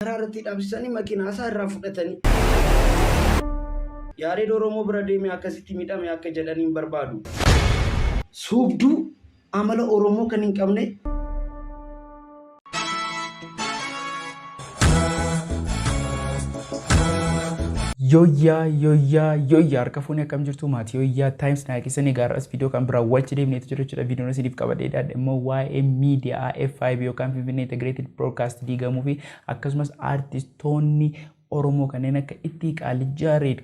Irratti dhabsisanii makiinaa isaa irraa fudhatanii. Yaadee Oromoo bira deemee akkasitti miidhame akka jedhaniin barbaadu. Suubduu amala Oromoo kan hin qabne. Yoyyaa harka fuunee akkam jirtu maatii yoyyaa Times naa keessanii gaarras viidiyoo kan biraa wajji deemneetu jira jechuudha. Viidiyoon isiniif qabadhee dhaadhe immoo waa'ee miidiyaa F5 yookaan Finfinnee Integrated Broadcast diigamuu fi akkasumas aartistoonni Oromoo kanneen akka Itti Qaalijaareed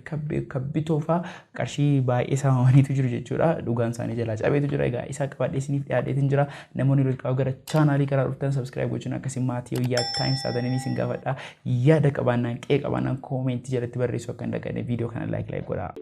Kabbitoo fa'aa qarshii baay'ee saamamaniitu jiru jechuudha. Dhugaan isaanii jalaa cabeetu jira. Egaa isa qabadhee isiniif dhiyaadheetiin jira. Namoonni jalqaba gara chaanaalii karaa dhuftan subscribe gochuun akkasii maatii yoyyaa Times taatanii isin gaafadha. Yaada qabaannaan qe'ee qabaannaan koomentii jalatti barreessuu akka hin daganne viidiyoo kana like godhaa.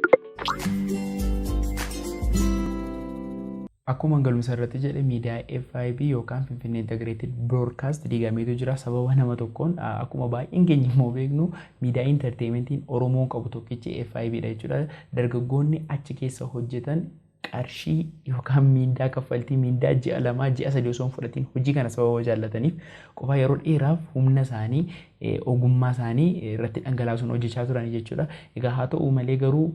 Akkuma galumsa irratti jedhe miidiyaa F5 yookaan Finfinnee Integrated Broadcast diigameetu jira sababa nama tokkoon. Akkuma baay'een keenya immoo beeknu miidiyaa intarteementiin Oromoon qabu tokkichi F5 dha jechuudha. Dargaggoonni achi keessa hojjetan qarshii yookaan miindaa kaffaltii miindaa ji'a 2 ji'a 3 osoo hin fudhatiin hojii kana sababa jaallataniif qofa yeroo dheeraaf humna isaanii ogummaa isaanii irratti dhangalaasuun hojjechaa turan jechuudha. Egaa haa ta'u malee garuu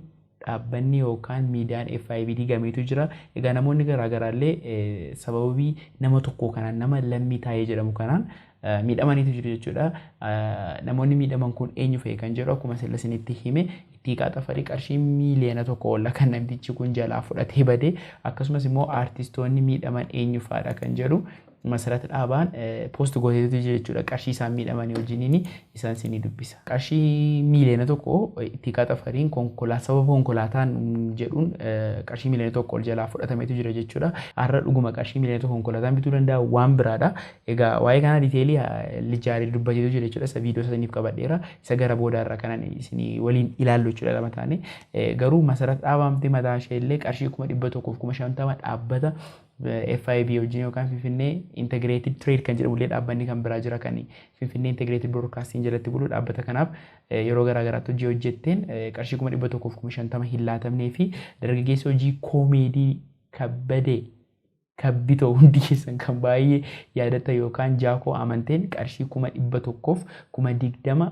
dhaabbanni yookaan miidiyaan F5 diigameetu jira. Egaa namoonni garaagaraallee sababii nama tokko kanaan nama Lammii Taayee jedhamu kanaan miidhamaniitu jiru jechuudha. Namoonni miidhaman kun eenyu fa'i kan jedhu akkuma isinitti hime Itti Qaaxafarii qarshii miiliyoona 1 ol kan namtichi kun jalaa fudhatee badee akkasumas immoo aartistoonni miidhaman eenyu fa'aadha kan jedhu masarata dhaabaan poost gooteetu jechuudha. Qarshii isaan miidhamanii wajjiniin isaan sinii dubbisa. Qarshii miiliyoona 1 Itti Qaaxafariin sababa konkolaataan jedhuun qarshii miiliyoona 1 ol jalaa fudhatameetu jira jechuudha. Har'a dhuguma qarshii miiliyoona 1 konkolaataan bituu danda'a waan biraadha. Egaa waa'ee kana diiteelii Lijaarii dubbateetu jira jechuudha. Isa viidiyoo isiniif qabadheera. Isa gara boodaarra kanan isinii waliin ilaallu jechuudha lama taane. Garuu masarata dhaabamtee mataa ishee illee qarshii 150 dhaabbata F5 wajjin yookaan Finfinnee Integrated Trade kan jedhamu illee dhaabbanni kan biraa jira kan Finfinnee Integrated Broadcasting jalatti bulu dhaabbata kanaaf yeroo garaagaraatti hojii hojjetteen qarshii 150 hin laatamnee fi dargaggeessa hojii koomeedii Kabbitoo hundi keessan kan baay'ee yaadata yookaan Jaakoo Amanteen qarshii 100,020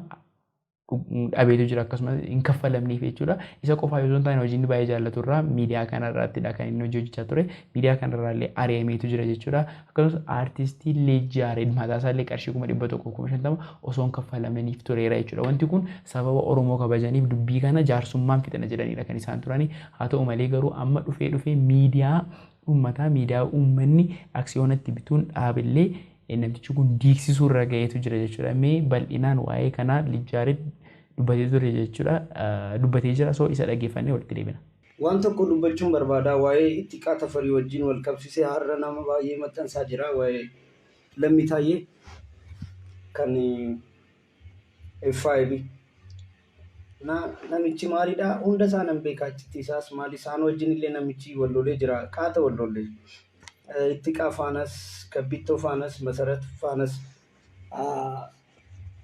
dhabeetu jira akkasumas hin kaffalamneef jechuudha. Isa qofaa yoo ta'an hojiin baay'ee jaallatu irraa miidiyaa kanarrattidha kan inni hojjechaa ture. Miidiyaa kanarraallee ari'ameetu jira jechuudha. Akkasumas aartistii Lijaareed mataa isaallee qarshii 150,050 osoo hin kaffalamaniif tureera jechuudha. Wanti kun sababa Oromoo kabajaniif dubbii kana jaarsummaan fixana jedhanidha kan isaan turani. Haa ta'u malee garuu amma dhufee miidiyaa uummataa miidiyaa uummanni aksiyoonatti bituun dhaabillee namtichi kun diigsisuu irra ga'eetu jira jechuudha. Mee bal'inaan waa'ee kanaa Lijaareed dubbatee ture jechuudha. Dubbatee jira soo isa dhaggeeffannee walitti deebina. Waan tokko dubbachuun barbaada waa'ee Itti Qaaxafarii wajjin wal qabsiisee har'a nama baay'ee maxxansaa jira waa'ee Lammii Taayee kan F5. Namichi maalidha? Hunda isaa nan beekaa achitti isaas maali isaan wajjin illee namichi wallolee jira. Qaata wallolee. Itti Qaafanas Kabbitoo faanas Masarat faanas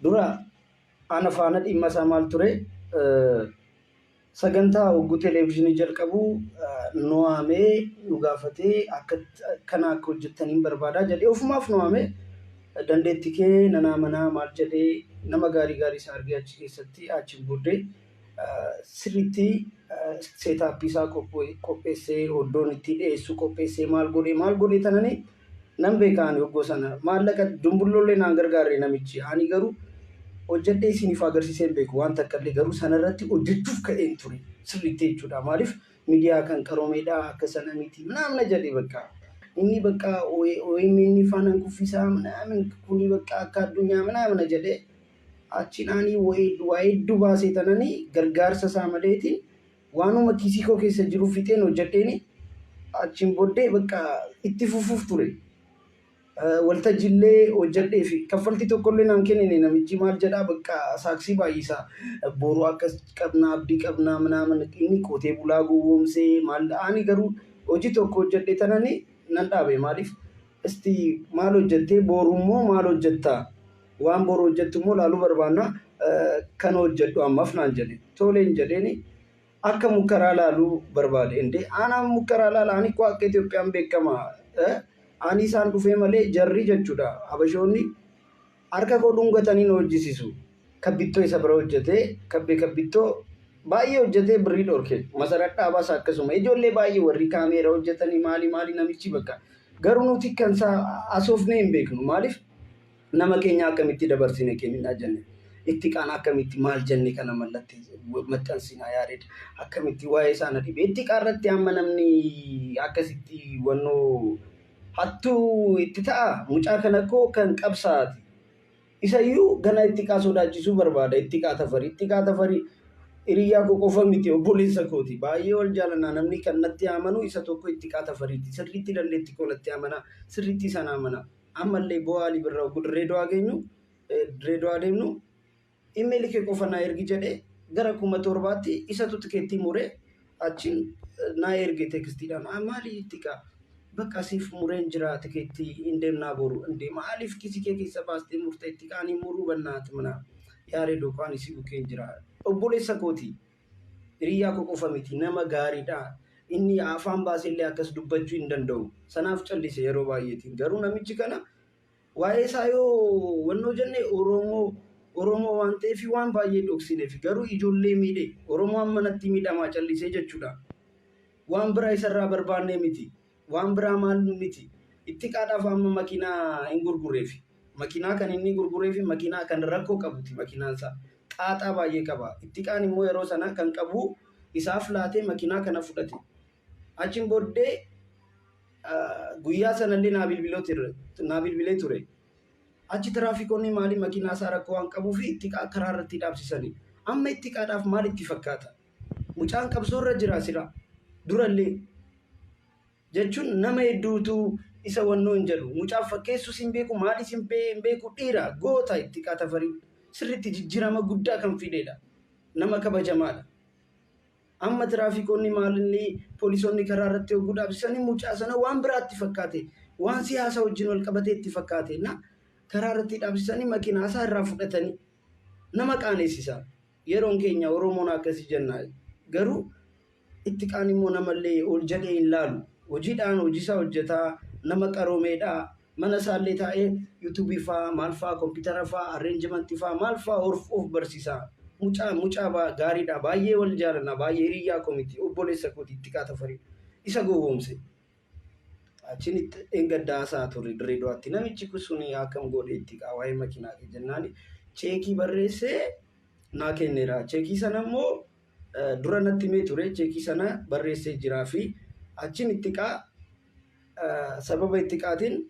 dura ana faana dhimma isaa maal ture sagantaa hogguu televezyiinii jalqabu nu waamee nu gaafatee akkana akka hojjettaniin barbaadaa jedhee ofumaaf nu waamee dandeettii kee nanaa manaa maal jedhee nama gaarii isaa argee achi keessatti achi booddee sirriitti seetaappii isaa qopheessee hoddoon itti dhiyeessu qopheessee maal godhee tananii nan beekaan yoggoo sana maallaqa dumbullollee naan gargaarre namichi ani garuu hojjedhee isiniif agarsiiseen beeku waan takka illee garuu sanarratti hojjechuuf ka'een ture sirriitti jechuudha. Maaliif miidiyaa kan qaroomeedhaa akka sana miti namna jedhee bakka inni bakka OMN faanaan kuffisaa namni kuni bakka akka addunyaa namna jedhee achiin ani waa'ee hedduu baasee tananii gargaarsa isaa maleetiin waanuma kiisii koo keessa jiru fixeen hojjedheeni achiin booddee bakka itti fufuuf ture. Waltajjiillee hojjedhee fi kaffaltii tokkollee naan kennine namichi maal jedhaa bakka saaksii baay'isaa boruu akkas qabnaa abdii qabnaa manaaman inni qotee bulaa gowwoomsee maal ani garuu hojii tokko hojjedhee tananii nan dhaabe maaliif isti maal hojjettee borummoo maal hojjettaa waan boru hojjettu immoo laaluu barbaannaa kan hojjedhu ammaaf naan jedhe toleen jedheeni akka mukaraa laaluu barbaade inde ana mukaraa laala ani ko akka Itoophiyaan beekama ani isaan dhufee malee jarri jechuudha habashoonni harka koo dhungatanii na hojjisiisu. Kabbittoo isa bira hojjetee kabbittoo baay'ee hojjetee birrii dhorke. Masarat dhaabaas akkasuma ijoollee baay'ee warri kaameera hojjetanii maali namichi bakka. Garuu nuti kan isaa asoofnee hin beeknu. Maaliif nama keenya akkamitti dabarsine kennaa jenne. Itti qaan akkamitti maal jenne kana mallattee maxxansinaa Yaareed akkamitti waa'ee isaanii dhibe. Itti qaarratti amma namni akkasitti wannoo hattuu itti ta'a. Mucaa kana koo kan qabsaati. Isayyuu gana itti qaa sodaachisuu barbaada. Itti qaa tafarii hiriyaa koo qofa miti obboleessa kooti. Baay'ee wal jaalannaa namni kan natti amanu isa tokko itti qaa tafariiti. Sirriitti dandeetti koo natti amana. Sirriitti sana amana. Ammallee bu'aa libirraa Dirreedawaa geenyu Dirreedawaa deemnu imeeli kee qofa naa ergi jedhee gara 7,000tti isatu tikeettii muree achiin naa erge tekstiidhaan. Maali itti qaa? Bakka siif mureen jira tikeettii hin deemnaa boru. Maaliif kisi kee keessa baastee murtee itti qaanii muruu bannaati mana. Yaareedoo kaan isii bukkeen jira. Obboleessa kooti. Hiriyaa koo qofa miti nama gaariidha. Inni afaan baasellee akkas dubbachuu hin danda'u. Sanaaf callise yeroo baay'eetiin. Garuu namichi kana waa'ee isaa yoo wannoo jenne Oromoo waan ta'eef waan baay'ee dhoksineef garuu ijoollee miidhe Oromoon manatti miidhamaa callisee jechuudha. Waan biraa isarraa barbaannee miti. Waan biraa maal miti. Itti qaadhaaf amma makiinaa hin gurgureef. Makiinaa kan inni gurgureef makiinaa kan rakkoo qabuti makiinaan isaa. Xaaxaa baay'ee qaba. Itti qaan immoo yeroo sana kan qabu isaaf laatee makiinaa kana fudhate. Achiin booddee guyyaa sanallee naa bilbilee ture. Achi tiraafikoonni maali makiinaa isaa rakkoo waan qabuuf itti qaa karaa irratti dhaabsisanii. Amma itti qaadhaaf maal itti fakkaata? Mucaan qabsoo irra jira sira. Durallee jechuun nama hedduutu isa wannoo hin jedhu. Mucaaf fakkeessus hin beeku maalis hin beeku dhiira goota itti qaa tafarii. Sirriitti jijjiirama guddaa kan fideedha. Nama kabajamaadha. Amma tiraafikoonni maalinni poolisoonni karaa irratti hogguu dhaabsisanii mucaa sana waan biraatti fakkaate waan siyaasa wajjin wal qabatee itti fakkaate na karaa irratti dhaabsisanii makiinaa isaa irraa fudhatanii nama qaaneessisa. Yeroon keenya Oromoon akkasii jenna. Garuu itti qaan immoo namallee ol jedhee hin laalu. Hojiidhaan hojiisaa hojjetaa nama qaroomeedha. Mana isaallee taa'ee yuutuubii fa'aa maal fa'aa kompiitara fa'aa arreenjimentii fa'aa maal fa'aa of barsiisaa. Mucaa gaariidha. Baay'ee wal jaalannaa. Baay'ee hiriyaa koomiti. Obboleessa kooti itti qaa tafarii. Isa gowwoomse. Achiin itti engaddaa isaa ture Dirreedawaatti. Namichi kun suni akkam godhe itti qaa waa'ee makiinaa jennaan cheekii barreessee naa kenneera. Cheekii sana immoo dura natti himee ture. Cheekii sana barreessee jiraa fi achiin itti qaa sababa itti qaatiin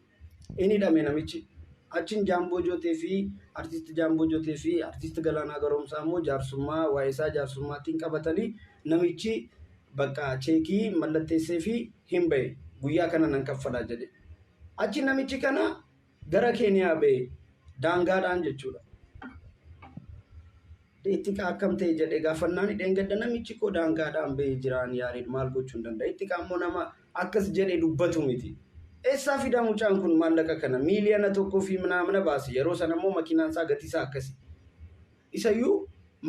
inni hidhame namichi. Achiin Jaamboo Jootee fi artisti Jaamboo Jootee fi artisti Galaanaa Garoomsaa immoo jaarsummaa waa'ee isaa jaarsummaattiin qabatanii namichi bakka cheekii mallatteessee fi hin ba'e guyyaa kana nan kaffalaa jedhe. Achi namichi kana gara Keeniyaa ba'e daangaadhaan jechuudha. Itti qaa akkam ta'e jedhee gaafannaan dheengadda namichi koo daangaadhaan ba'ee jiraan Yaareed maal gochuu hin danda'a. Itti qaa immoo nama akkas jedhee dubbatu miti. Eessaa fida mucaan kun maallaqa kana miiliyoona 1.5 baase yeroo sana immoo makiinaan isaa gatii isaa akkasi. Isayyuu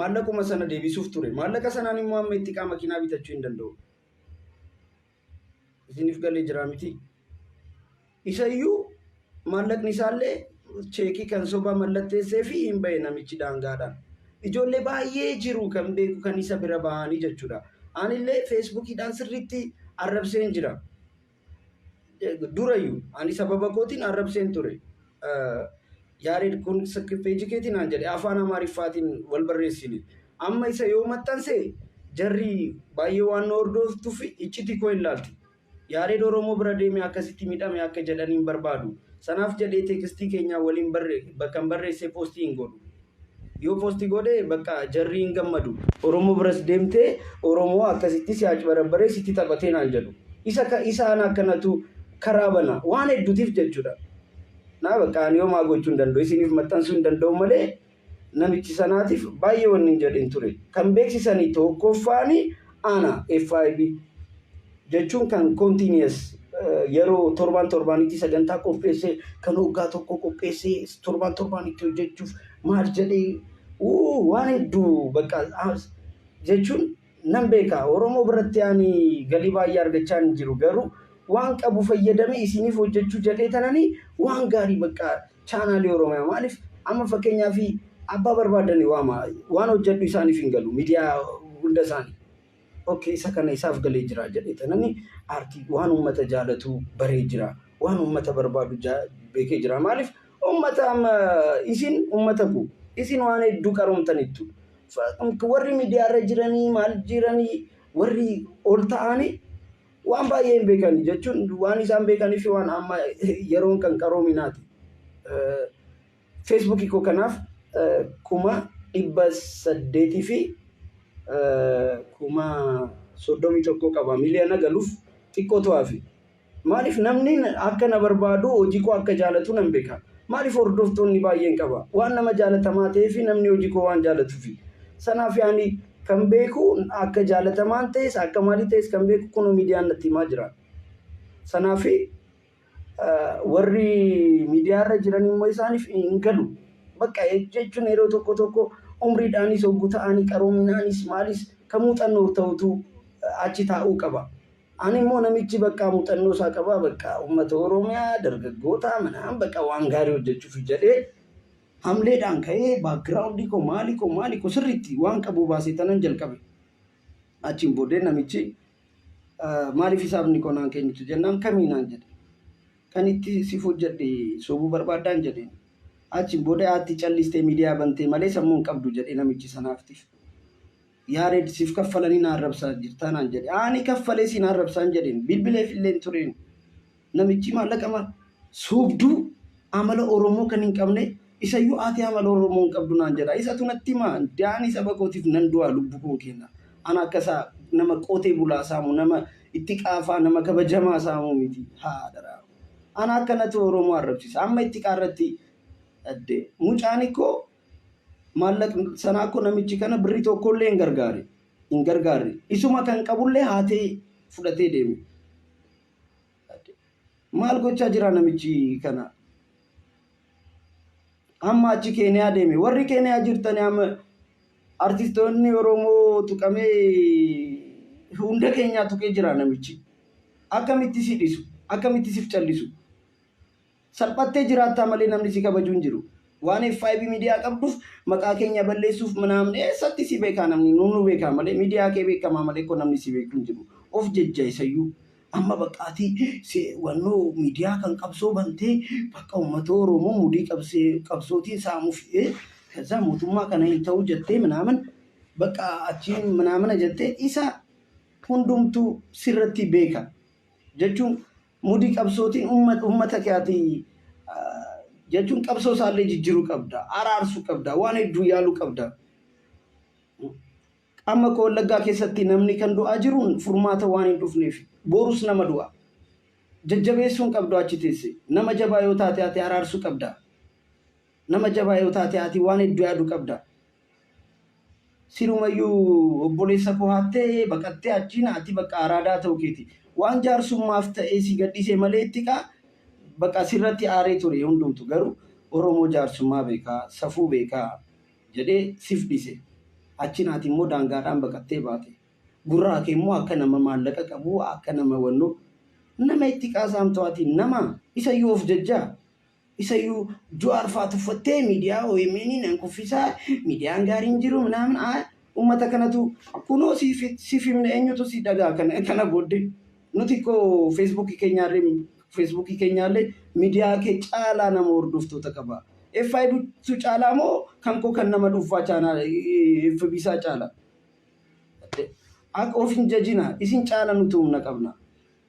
maallaquma sana deebisuuf ture. Maallaqa sanaan immoo amma itti qaa makiinaa bitachuu hin danda'u. Isiniif galee jira miti. Isayyuu maallaqni isaallee cheekii kan soba mallatteessee fi hin ba'e namichi daangaadhaan. Ijoollee baay'ee jiru kan beeku kan isa bira bahanii jechuudha. Anillee feesbuukiidhaan sirriitti arrabseen jira. Durayyuu ani sababa kootiin arrabseen ture. Yaareed kun peejii keetiin aan jedhe afaan Amaariffaatiin wal barreessine. Amma isa yoo maxxanse jarri baay'ee waan nu hordoftuuf icciti koo hin laalti. Yaareed Oromoo bira deemee akkasitti miidhame akka jedhaniin barbaadu. Sanaaf jedhee teekstii keenyaa waliin bakka barreessee poostii hin godhu. Yoo poostii godhee bakka jarri hin gammadu. Oromoo biras deemtee Oromoo akkasitti si'aachi barabbaree sitti taphatee naan jedhu. Isaan akkanatu karaa bana waan hedduutiif jechuudha. Naa bakka ani homaa gochuu hin danda'u. Isiniif maxxansuu hin danda'u malee namichi sanaatiif baay'ee wanni hin jedhin ture. Kan beeksisanii tokkoffaanii ana FIB jechuun kan continuous yeroo torbaanitti sagantaa qopheessee kan waggaa tokko qopheessee torbaanitti hojjechuuf maal jedhee waan hedduu bakka jechuun nan beeka. Oromoo biratti ani galii baay'ee argachaa hin jiru garuu waan qabu fayyadamee isiniif hojjechuu jedhee tananii waan gaarii bakka chaanaalii Oromiyaa maaliif Amma fakkeenyaaf abbaa barbaadanii waan hojjedhu isaaniif hin galu miidiyaa hunda isaanii. Okay, isa kana isaaf galee jira jedhee namni aartii waan uummata jaalatu baree jira. Waan uummata barbaadu beekee jira. Maaliif uummata isin uummata ku isin waan hedduu qaroomtanittu. Warri miidiyaarra jiranii maal jiranii warri ol ta'anii waan baay'ee hin beekani jechuun waan isaan beekaniif waan amma yeroon kan qaroominaati. Facebook koo kanaaf 800 fi 31 qaba miliyoona galuuf xiqqoo to'afi. Maaliif namni akka na barbaadu hojii koo akka jaalatu nan beeka. Maaliif hordoftoonni baay'een qaba. Waan nama jaalatamaa ta'eef namni hojii koo waan jaalatuufi. Sanaaf yaani kan beeku akka jaalatamaan ta'es akka maalii ta'es kan beeku kun miidiyaan natti himaa jira. Sanaaf warri miidiyaarra jiran immoo isaaniif hin galu. Bakka jechuun yeroo tokko umriidhaanis hogguu ta'anii qaroominaanis maalis kan muuxannoo ta'utu achi taa'uu qaba. Ani immoo namichi bakka muuxannoo isaa qaba bakka uummata Oromiyaa dargaggoota manaan bakka waan gaarii hojjechuuf jedhee hamleedhaan ka'ee baakgiraawundii koo maali koo sirriitti waan qabu baasee tanan jalqabe. Achiin booddee namichi maaliif isaafni koo naan kennitu jennaan kamiinaan jedhe. Kan itti siif hojjedhe soobuu barbaadaan jedheen. Achiin booddee haati callistee miidiyaa bantee malee sammuu hin qabdu jedhee namichi sanaaftiif. Yaareed siif kaffalanii na arrabsaa jirtaa naan jedhe. Ani kaffalee si na arrabsaan jedheen bilbileef illee hin tureen. Namichi maallaqa soobduu amala Oromoo kan hin qabne isayyuu haati amala Oromoo hin qabdu naan jedha. Isatu natti himaa daanii saba kootiif nan du'aa lubbuu koo kenna. Ana akkasaa nama qotee bulaa saamu nama itti qaafaa nama kabajamaa saamu miti. Haadha. Ana akkanatu Oromoo arrabsiisa. Amma itti qaarratti mucaan koo maallaqa sanaa koo namichi kana birrii tokkollee hin gargaarre. Isuma kan qabullee haatee fudhatee deeme. Maal gochaa jira namichi kana? Amma achi Keeniyaa deeme. Warri Keeniyaa jirtanii amma artistoonni Oromoo tuqamee hunda keenyaa tuqee jira namichi. Akkamitti si dhiisu? Akkamitti siif callisu? Salphattee jiraattaa malee namni si kabajuu hin jiru. Waan FIB miidiyaa qabduuf maqaa keenya balleessuuf namni eessatti si beekaa namni nu beekaa malee miidiyaa kee beekamaa malee ko namni si beeku hin jiru. Of jejja isayyuu amma baqqaatii wannoo miidiyaa kan qabsoo bantee bakka uummata Oromoo mudii qabsootiin saamuuf kaza mootummaa kana hin ta'u jettee manaaman bakka achiin manaamana jettee isa hundumtuu sirratti beeka jechuun mudii qabsootiin uummata keetii jechuun qabsoo isaallee jijjiiruu qabda, araarsuu qabda, waan hedduu yaaluu qabda. Amma koo Wallaggaa keessatti namni kan du'aa jiruun furmaata waan hin dhufneef borus nama du'a. Jajjabeessuun qabdu achi teesse. Nama jabaa yoo taate ati araarsuu qabda. Nama jabaa yoo taate ati waan hedduu yaaduu qabda. Sirumayyuu obboleessa koo haattee baqattee achiin ati bakka araadaa ta'uu keeti. Waan jaarsummaaf ta'ee si gadhiisee malee itti bakka sirratti aaree ture hundumtu garuu Oromoo jaarsummaa beekaa, safuu beekaa jedhee siif dhiise. Achiin ati immoo daangaadhaan baqattee baate. Gurraa kee immoo akka nama maallaqa qabu, akka nama wannoo nama itti qaasamtu ati nama isayyuu of jajjaa. Isayyuu Jawaar tuffattee miidiyaa OMN nan kuffisaa miidiyaan gaariin jiru namni uummata kanatu kunoo siif himne eenyutu si dhagaa kana booddee nuti koo Facebook keenyaallee miidiyaa kee caalaa nama hordoftoota qaba. FIB tu caalaa moo kan koo kan nama dhuunfaa chaanaa FB isaa caalaa. Akka of hin jajina isin caala nuti humna qabna.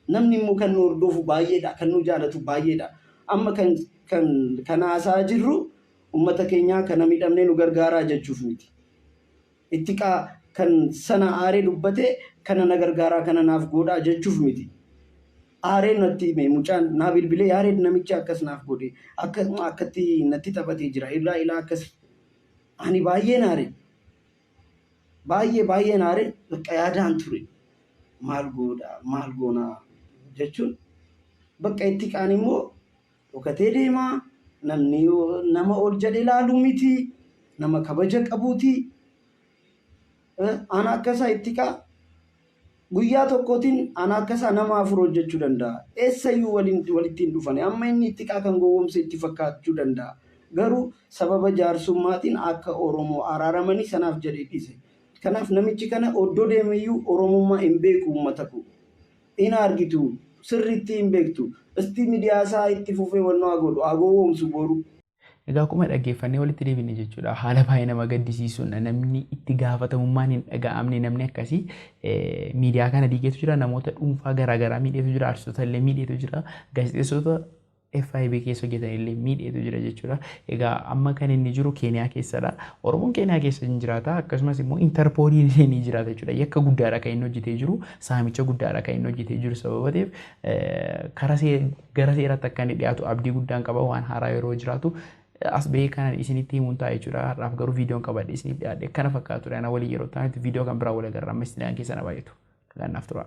Namni immoo kan nu hordofu baay'eedha, kan nu jaalatu baay'eedha. Amma kan haasaa jirru uummata keenyaa kana miidhamnee nu gargaaraa jechuuf miti. Itti kan sana aaree dubbate kana na gargaaraa kana naaf godhaa jechuuf miti. Aareen natti hime mucaan naa bilbilee yaaree namichi akkas naaf godhe akkatti natti taphatee jira ilaa akkas ani baay'een aaree baay'een aaree bakka yaadaan ture maal goonaa jechuun bakka itti qaan immoo dhokatee deemaa namni nama ol jedhe ilaalu miti nama kabaja qabuuti ana akkasaa itti qaa guyyaa tokkootiin ana akkasaa nama afur hojjechuu danda'a. Eessayyuu walitti hin dhufane amma inni itti qaa kan gowwoomse itti fakkaachuu danda'a. Garuu sababa jaarsummaatiin akka Oromoo araaramanii sanaaf jedhee dhiise. Kanaaf namichi kana oddoo deemeyyuu Oromummaa hin beeku uummata koo. Hin argitu sirriitti hin beektu. Istii miidiyaa isaa itti fufee wannoo godhu agowwoomsu boru. Egaa akkuma dhaggeeffannee walitti deebine jechuudha. Haala baay'ee nama gaddisiisuun namni itti gaafatamummaan hin dhaga'amne namni akkasii miidiyaa kana diigeetu jira. Namoota dhuunfaa garaagaraa miidheetu jira. Artistoota illee miidheetu jira. Gaazexeessota FIB keessa hojjetan illee miidheetu jira jechuudha. Egaa amma kan inni jiru Keeniyaa keessadha. Oromoon Keeniyaa keessa hin jiraata. Akkasumas immoo Interpooliin illee ni jiraata jechuudha. Yakka guddaadha kan inni hojjetee jiru. Saamicha guddaadha kan inni hojjetee jiru sababa ta'eef gara seeratti akka inni dhiyaatu abdii guddaan qaba waan haaraa yeroo jiraatu. As bahee kanan isinitti himuun ta'a jechuudha. Har'aaf garuu viidiyoon qabadhe isiniif dhiyaadhe kana fakkaatudha. Ana waliin yeroo ta'anitti viidiyoo kan biraa wal agarra. Amma isin keessan baay'atu. Kanaaf tura.